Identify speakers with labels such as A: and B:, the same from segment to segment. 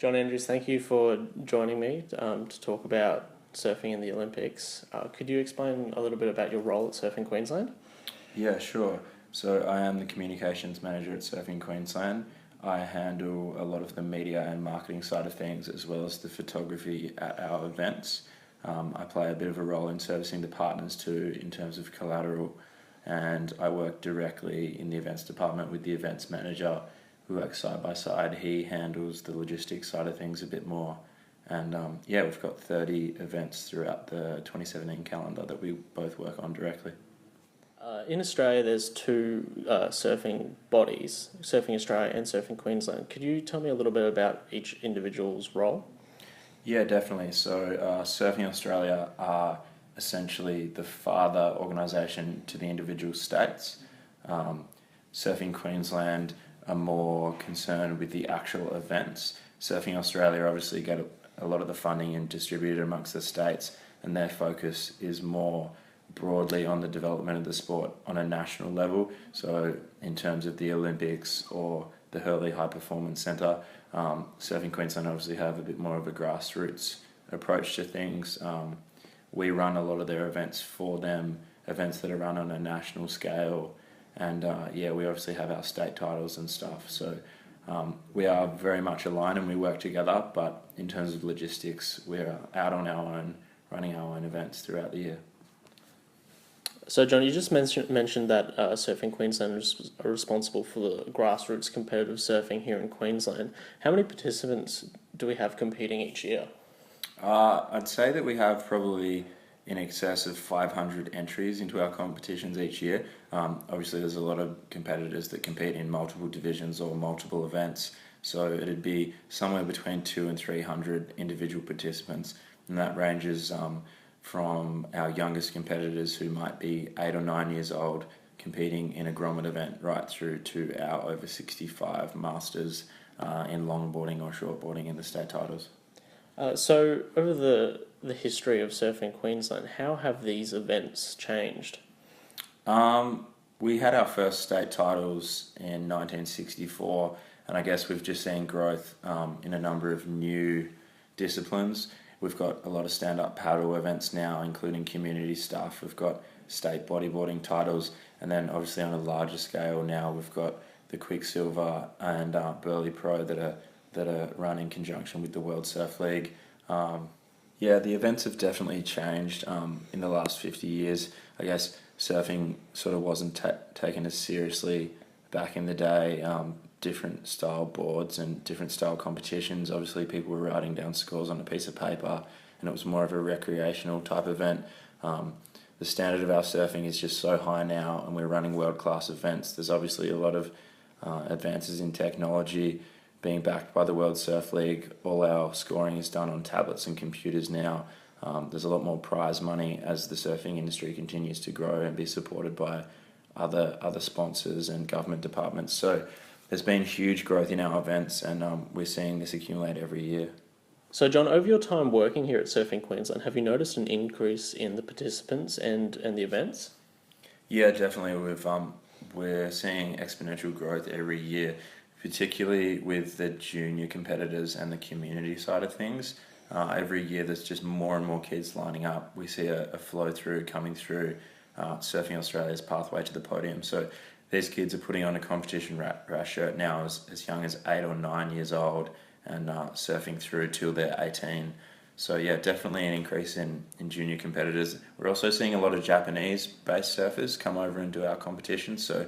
A: John Andrews, thank you for joining me to talk about surfing in the Olympics. Could you explain a little bit about your role at Surfing Queensland?
B: Yeah, sure. So I am the communications manager at Surfing Queensland. I handle a lot of the media and marketing side of things as well as the photography at our events. I play a bit of a role in servicing the partners too in terms of collateral, and I work directly in the events department with the events manager. We work side by side. He handles the logistics side of things a bit more. And yeah, we've got 30 events throughout the 2017 calendar that we both work on directly.
A: In Australia, there's two surfing bodies, Surfing Australia and Surfing Queensland. Could you tell me a little bit about each individual's role?
B: Yeah, definitely. So Surfing Australia are essentially the father organisation to the individual states. Surfing Queensland are more concerned with the actual events. Surfing Australia obviously get a lot of the funding and distributed amongst the states, and their focus is more broadly on the development of the sport on a national level. So in terms of the Olympics or the Hurley High Performance Centre, Surfing Queensland obviously have a bit more of a grassroots approach to things. We run a lot of their events for them, events that are run on a national scale, and yeah, we obviously have our state titles and stuff. So we are very much aligned and we work together, but in terms of logistics, we're out on our own, running our own events throughout the year.
A: So, John, you just mentioned that Surfing Queensland is responsible for the grassroots competitive surfing here in Queensland. How many participants do we have competing each year?
B: I'd say that we have probably in excess of 500 entries into our competitions each year. Obviously, there's a lot of competitors that compete in multiple divisions or multiple events, so it'd be somewhere between 200 and 300 individual participants, and that ranges from our youngest competitors who might be 8 or 9 years old competing in a grommet event right through to our over 65 masters in longboarding or shortboarding in the state titles.
A: So, over the history of Surfing Queensland, how have these events changed?
B: We had our first state titles in 1964, and I guess we've just seen growth in a number of new disciplines. We've got a lot of stand-up paddle events now, including community stuff. We've got state bodyboarding titles, and then obviously on a larger scale now we've got the Quicksilver and Burley Pro that are run in conjunction with the World Surf League. Yeah, the events have definitely changed in the last 50 years. I guess surfing sort of wasn't taken as seriously back in the day. Different style boards and different style competitions. Obviously, people were writing down scores on a piece of paper, and it was more of a recreational type event. The standard of our surfing is just so high now, and we're running world-class events. There's obviously a lot of advances in technology being backed by the World Surf League. All our scoring is done on tablets and computers now. There's a lot more prize money as the surfing industry continues to grow and be supported by other sponsors and government departments. So there's been huge growth in our events, and we're seeing this accumulate every year.
A: So, John, over your time working here at Surfing Queensland, have you noticed an increase in the participants and the events?
B: Yeah, definitely. We're seeing exponential growth every year, particularly with the junior competitors and the community side of things. Every year there's just more and more kids lining up. We see a flow through coming through Surfing Australia's pathway to the podium. So these kids are putting on a competition rash shirt now as young as 8 or 9 years old and surfing through till they're 18. So yeah, definitely an increase in junior competitors. We're also seeing a lot of Japanese-based surfers come over and do our competitions. So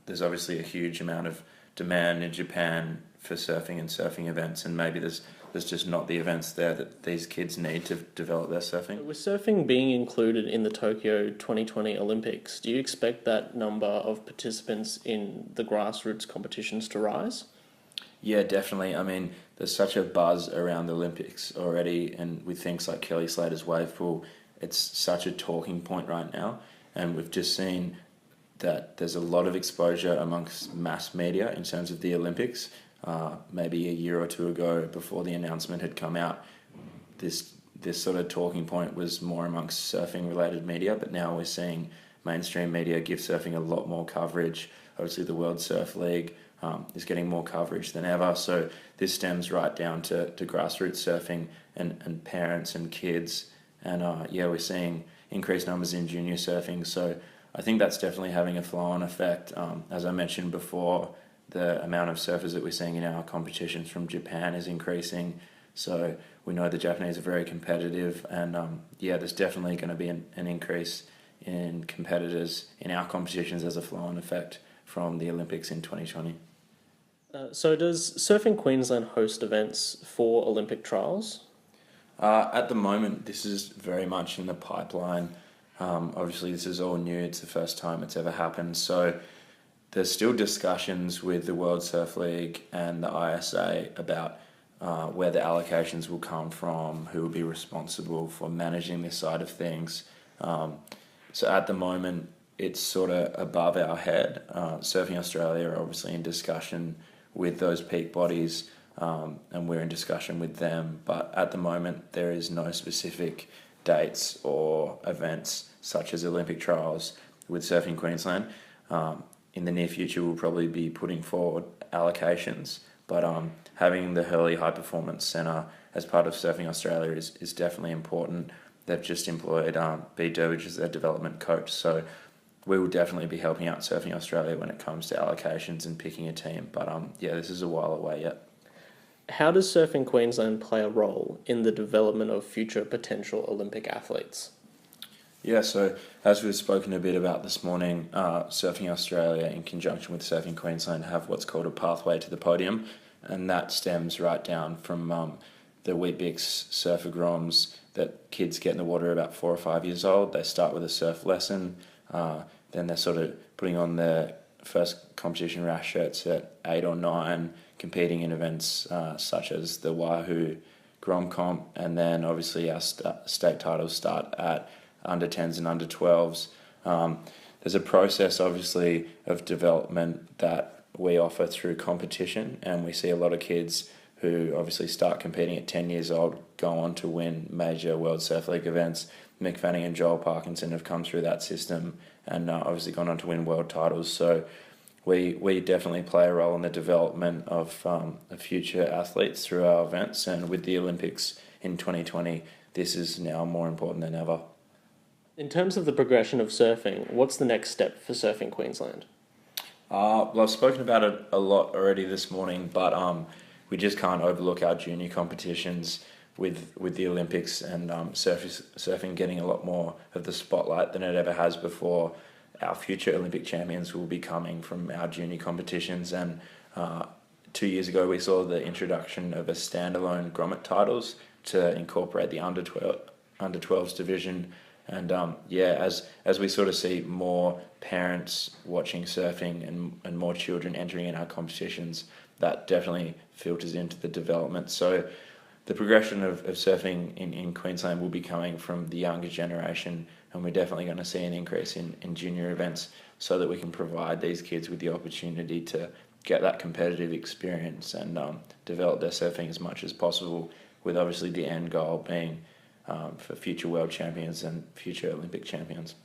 B: there's obviously a huge amount of demand in Japan for surfing and surfing events, and maybe there's just not the events there that these kids need to develop their surfing.
A: With surfing being included in the Tokyo 2020 Olympics, do you expect that number of participants in the grassroots competitions to rise?
B: Yeah, definitely. I mean, there's such a buzz around the Olympics already, and with things like Kelly Slater's wave pool, it's such a talking point right now, and we've just seen that there's a lot of exposure amongst mass media in terms of the Olympics. Maybe a year or two ago, before the announcement had come out, this sort of talking point was more amongst surfing related media, but now we're seeing mainstream media give surfing a lot more coverage. Obviously the World Surf League is getting more coverage than ever. So this stems right down to grassroots surfing and parents and kids. And we're seeing increased numbers in junior surfing. So I think that's definitely having a flow-on effect. As I mentioned before, the amount of surfers that we're seeing in our competitions from Japan is increasing. So we know the Japanese are very competitive, and there's definitely going to be an increase in competitors in our competitions as a flow-on effect from the Olympics in 2020.
A: So does Surfing Queensland host events for Olympic trials?
B: At the moment, this is very much in the pipeline. Obviously, this is all new. It's the first time it's ever happened. So there's still discussions with the World Surf League and the ISA about where the allocations will come from, who will be responsible for managing this side of things. So at the moment, it's sort of above our head. Surfing Australia are obviously in discussion with those peak bodies, and we're in discussion with them. But at the moment, there is no specific dates or events such as Olympic trials with Surfing Queensland. In the near future, we'll probably be putting forward allocations, but having the Hurley High Performance Centre as part of Surfing Australia is definitely important. They've just employed B. Durbridge as their development coach, so we will definitely be helping out Surfing Australia when it comes to allocations and picking a team. But this is a while away yet.
A: How does Surfing Queensland play a role in the development of future potential Olympic athletes?
B: Yeah, so as we've spoken a bit about this morning, Surfing Australia in conjunction with Surfing Queensland have what's called a pathway to the podium, and that stems right down from the Weet-Bix surfer groms that kids get in the water about 4 or 5 years old. They start with a surf lesson, then they're sort of putting on their first competition rash shirts at 8 or 9, competing in events such as the Wahoo Grom Comp, and then obviously our state titles start at under 10s and under 12s. There's a process obviously of development that we offer through competition, and we see a lot of kids who obviously start competing at 10 years old go on to win major World Surf League events. Mick Fanning and Joel Parkinson have come through that system and obviously gone on to win world titles. So we definitely play a role in the development of future athletes through our events, and with the Olympics in 2020, this is now more important than ever.
A: In terms of the progression of surfing, what's the next step for Surfing Queensland?
B: Well, I've spoken about it a lot already this morning, but we just can't overlook our junior competitions with the Olympics and surfing getting a lot more of the spotlight than it ever has before. Our future Olympic champions will be coming from our junior competitions, and 2 years ago we saw the introduction of a standalone grommet titles to incorporate the under 12s division. And as we sort of see more parents watching surfing and more children entering in our competitions, that definitely filters into the development. So the progression of surfing in Queensland will be coming from the younger generation, and we're definitely going to see an increase in junior events so that we can provide these kids with the opportunity to get that competitive experience and develop their surfing as much as possible, with obviously the end goal being for future world champions and future Olympic champions.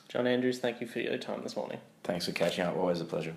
A: John Andrews, thank you for your time this morning.
B: Thanks for catching up. Always a pleasure.